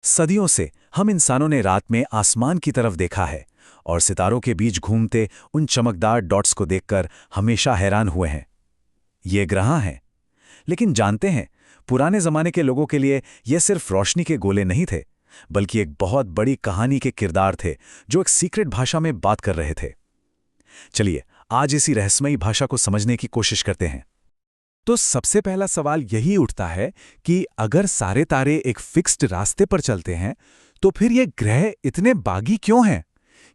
सदियों से हम इंसानों ने रात में आसमान की तरफ देखा है और सितारों के बीच घूमते उन चमकदार डॉट्स को देखकर हमेशा हैरान हुए हैं। ये ग्रह हैं। लेकिन जानते हैं, पुराने जमाने के लोगों के लिए ये सिर्फ रोशनी के गोले नहीं थे, बल्कि एक बहुत बड़ी कहानी के किरदार थे जो एक सीक्रेट भाषा में बात कर रहे थे। चलिए, आज इसी रहस्यमयी भाषा को समझने की कोशिश करते हैं। तो सबसे पहला सवाल यही उठता है कि अगर सारे तारे एक फिक्स्ड रास्ते पर चलते हैं, तो फिर ये ग्रह इतने बागी क्यों हैं?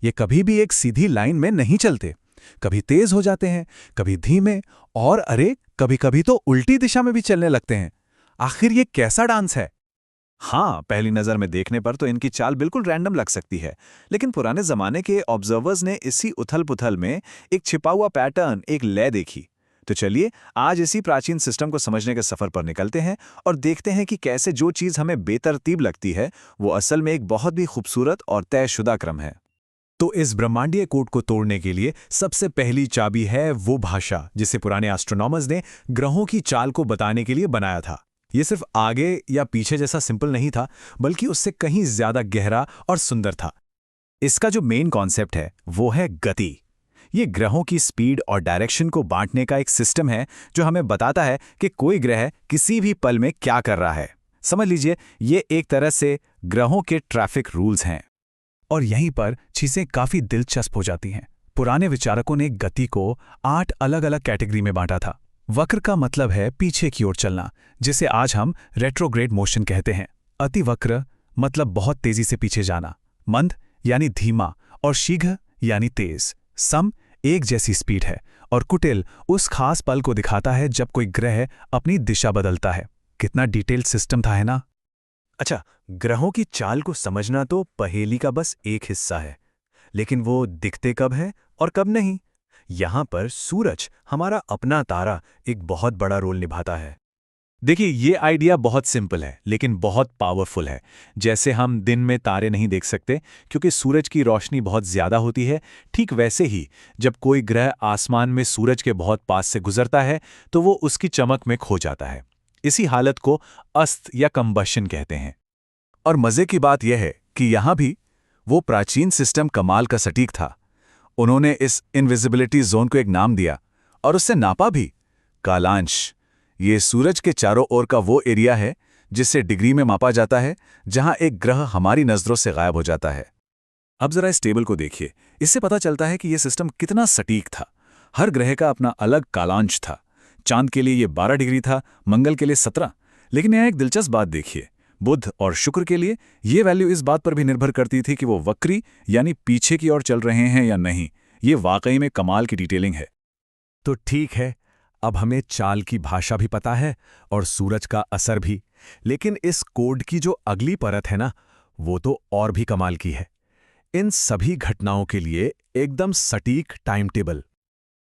ये कभी भी एक सीधी लाइन में नहीं चलते। कभी तेज हो जाते हैं, कभी धीमे, और अरे कभी-कभी तो उल्टी दिशा में भी चलने लगते हैं। आखिर ये कैसा डांस है? हाँ, पहली नज़र में देखने पर तो इनकी चाल बिल्कुल रैंडम लग सकती है, लेकिन पुराने ज़माने के ऑब्जर्वर्स ने इसी उथल-पुथल में एक छिपा हुआ पैटर्न, एक लय देखी। तो चलिए, आज इसी प्राचीन सिस्टम को समझने के सफ़र पर निकलते हैं और देखते हैं कि कैसे जो चीज़ हमें बेतरतीब लगती है, वो असल में एक बहुत भी खूबसूरत और तयशुदा क्रम है। तो इस ब्रह्मांडीय कोड को तोड़ने के लिए सबसे पहली चाबी है वो भाषा जिसे पुराने एस्ट्रोनॉमर्स ने ग्रहों की चाल को बताने के लिए बनाया था। ये सिर्फ आगे या पीछे जैसा सिंपल नहीं था, बल्कि उससे कहीं ज्यादा गहरा और सुंदर था। इसका जो मेन कॉन्सेप्ट है वो है गति। ये ग्रहों की स्पीड और डायरेक्शन को बांटने का एक सिस्टम है जो हमें बताता है कि कोई ग्रह किसी भी पल में क्या कर रहा है। समझ लीजिए, ये एक तरह से ग्रहों के ट्रैफिक रूल्स हैं। और यहीं पर चीजें काफी दिलचस्प हो जाती हैं। पुराने विचारकों ने गति को 8 अलग-अलग कैटेगरी में बांटा था। वक्र का मतलब है पीछे की ओर चलना, जिसे आज हम रेट्रोग्रेड मोशन कहते हैं। अतिवक्र मतलब बहुत तेजी से पीछे जाना। मंद यानी धीमा, और शीघ्र यानी तेज। सम एक जैसी स्पीड है, और कुटिल उस खास पल को दिखाता है जब कोई ग्रह अपनी दिशा बदलता है। कितना डिटेल्ड सिस्टम था, है ना? अच्छा, ग्रहों की चाल को समझना तो पहेली का बस एक हिस्सा है, लेकिन वो दिखते कब है और कब नहीं, यहाँ पर सूरज, हमारा अपना तारा, एक बहुत बड़ा रोल निभाता है। देखिए, ये आइडिया बहुत सिंपल है लेकिन बहुत पावरफुल है। जैसे हम दिन में तारे नहीं देख सकते क्योंकि सूरज की रोशनी बहुत ज़्यादा होती है, ठीक वैसे ही जब कोई ग्रह आसमान में सूरज के बहुत पास से गुजरता है तो वो उसकी चमक में खो जाता है। इसी हालत को अस्त या कंबशन कहते हैं। और मज़े की बात यह है कि यहाँ भी वो प्राचीन सिस्टम कमाल का सटीक था। उन्होंने इस इनविजिबिलिटी जोन को एक नाम दिया और उससे नापा भी, कालांश। ये सूरज के चारों ओर का वो एरिया है जिसे डिग्री में मापा जाता है, जहां एक ग्रह हमारी नज़रों से गायब हो जाता है। अब जरा इस टेबल को देखिए, इससे पता चलता है कि यह सिस्टम कितना सटीक था। हर ग्रह का अपना अलग कालांश था। चांद के लिए ये 12 डिग्री था, मंगल के लिए 17। लेकिन यहाँ एक दिलचस्प बात देखिए, बुध और शुक्र के लिए ये वैल्यू इस बात पर भी निर्भर करती थी कि वो वक्री यानी पीछे की ओर चल रहे हैं या नहीं। ये वाकई में कमाल की डिटेलिंग है। तो ठीक है, अब हमें चाल की भाषा भी पता है और सूरज का असर भी। लेकिन इस कोड की जो अगली परत है ना, वो तो और भी कमाल की है। इन सभी घटनाओं के लिए एकदम सटीक टाइम टेबल।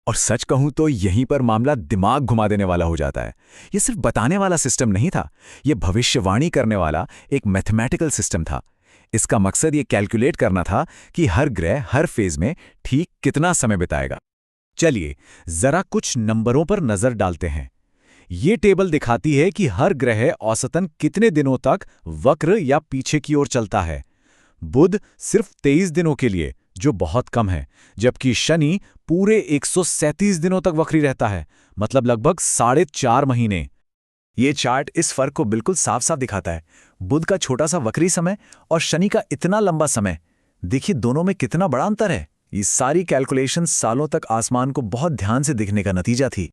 और सच कहूं तो यहीं पर मामला दिमाग घुमा देने वाला हो जाता है। ये सिर्फ बताने वाला सिस्टम नहीं था, ये भविष्यवाणी करने वाला एक मैथमेटिकल सिस्टम था। इसका मकसद ये कैलकुलेट करना था कि हर ग्रह हर फेज में ठीक कितना समय बिताएगा। चलिए, जरा कुछ नंबरों पर नजर डालते हैं। ये टेबल दिखाती है कि हर ग्रह औसतन कितने दिनों तक वक्र या पीछे की ओर चलता है। बुध सिर्फ 23 दिनों के लिए, जो बहुत कम है, जबकि शनि पूरे 137 दिनों तक वक्री रहता है, मतलब लगभग 4.5 महीने। ये चार्ट इस फर्क को बिल्कुल साफ साफ दिखाता है। बुध का छोटा सा वक्री समय और शनि का इतना लंबा समय। देखिए, दोनों में कितना बड़ा अंतर है। ये सारी कैलकुलेशन सालों तक आसमान को बहुत ध्यान से दिखने का नतीजा थी।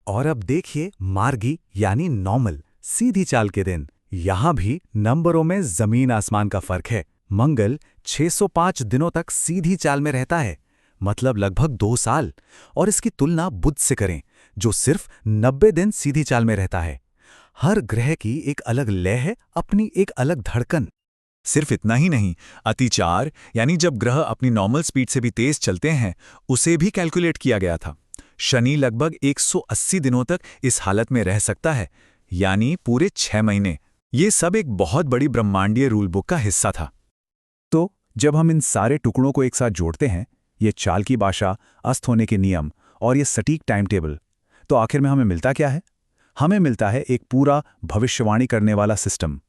और अब देखिए मार्गी यानी नॉर्मल, सीधी चाल के दिन। यहां भी नंबरों में जमीन आसमान का फर्क है। मंगल 605 दिनों तक सीधी चाल में रहता है, मतलब लगभग 2 साल। और इसकी तुलना बुध से करें, जो सिर्फ 90 दिन सीधी चाल में रहता है। हर ग्रह की एक अलग लय है, अपनी एक अलग धड़कन। सिर्फ इतना ही नहीं, अतिचार यानी जब ग्रह अपनी नॉर्मल स्पीड से भी तेज चलते हैं, उसे भी कैलकुलेट किया गया था। शनि लगभग 180 दिनों तक इस हालत में रह सकता है, यानी पूरे 6 महीने। ये सब एक बहुत बड़ी ब्रह्मांडीय रूल बुक का हिस्सा था। तो जब हम इन सारे टुकड़ों को एक साथ जोड़ते हैं, ये चाल की भाषा, अस्त होने के नियम और ये सटीक टाइम टेबल, तो आखिर में हमें मिलता क्या है? हमें मिलता है एक पूरा भविष्यवाणी करने वाला सिस्टम।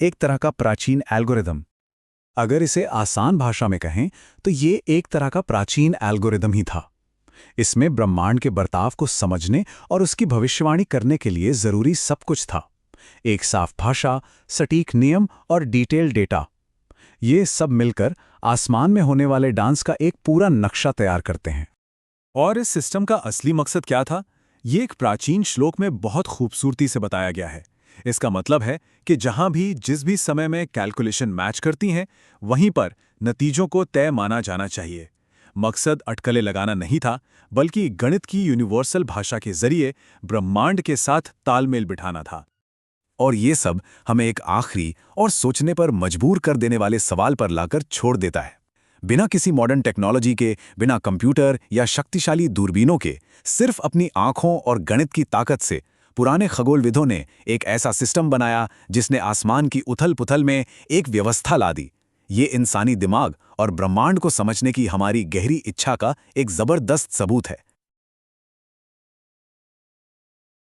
एक तरह का प्राचीन एल्गोरिदम। अगर इसे आसान भाषा में कहें तो ये एक तरह का प्राचीन एल्गोरिदम ही था। इसमें ब्रह्मांड के बर्ताव को समझने और उसकी भविष्यवाणी करने के लिए जरूरी सब कुछ था। एक साफ भाषा, सटीक नियम और डिटेल डेटा। ये सब मिलकर आसमान में होने वाले डांस का एक पूरा नक्शा तैयार करते हैं। और इस सिस्टम का असली मकसद क्या था? ये एक प्राचीन श्लोक में बहुत खूबसूरती से बताया गया है। इसका मतलब है कि जहां भी जिस भी समय में कैलकुलेशन मैच करती हैं, वहीं पर नतीजों को तय माना जाना चाहिए। मकसद अटकलें लगाना नहीं था, बल्कि गणित की यूनिवर्सल भाषा के जरिए ब्रह्मांड के साथ तालमेल बिठाना था। और ये सब हमें एक आखिरी और सोचने पर मजबूर कर देने वाले सवाल पर लाकर छोड़ देता है। बिना किसी मॉडर्न टेक्नोलॉजी के, बिना कंप्यूटर या शक्तिशाली दूरबीनों के, सिर्फ अपनी आंखों और गणित की ताकत से पुराने खगोलविदों ने एक ऐसा सिस्टम बनाया जिसने आसमान की उथल-पुथल में एक व्यवस्था ला दी। ये इंसानी दिमाग और ब्रह्मांड को समझने की हमारी गहरी इच्छा का एक जबरदस्त सबूत है।